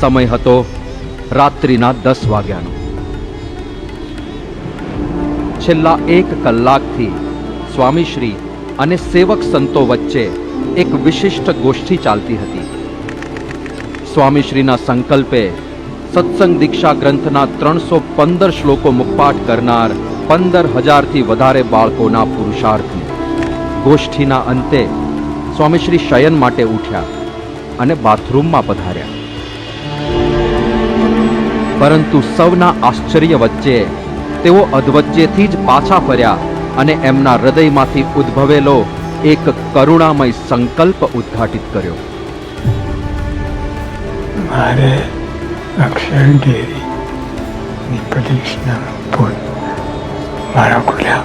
સમય હતો રાત્રિના 10 વાગ્યાનો. છેલ્લા 1 કલાકથી સ્વામીશ્રી અને સેવક સંતો વચ્ચે એક વિશિષ્ટ ગોષ્ઠી ચાલતી હતી. સ્વામીશ્રીના સંકલ્પે સત્સંગ દીક્ષા ગ્રંથના 315 શ્લોકો મુખપાઠ કરનાર 15,000થી વધારે બાળકોના પુરુષાર્થને ગોષ્ઠીના અંતે સ્વામીશ્રી શયન માટે ઉઠ્યા અને બાથરૂમમાં પધાર્યા. પરંતુ સૌના આશ્ચર્ય વચ્ચે તેઓ અધવચ્ચેથી જ પાછા ફર્યા અને એમના હૃદયમાંથી ઉદ્ભવેલો એક કરુણામય સંકલ્પ ઉદ્ઘાટિત કર્યો. મારે અક્ષર ડેરીની પરીક્ષાનું પોત મારા ખુલ્યા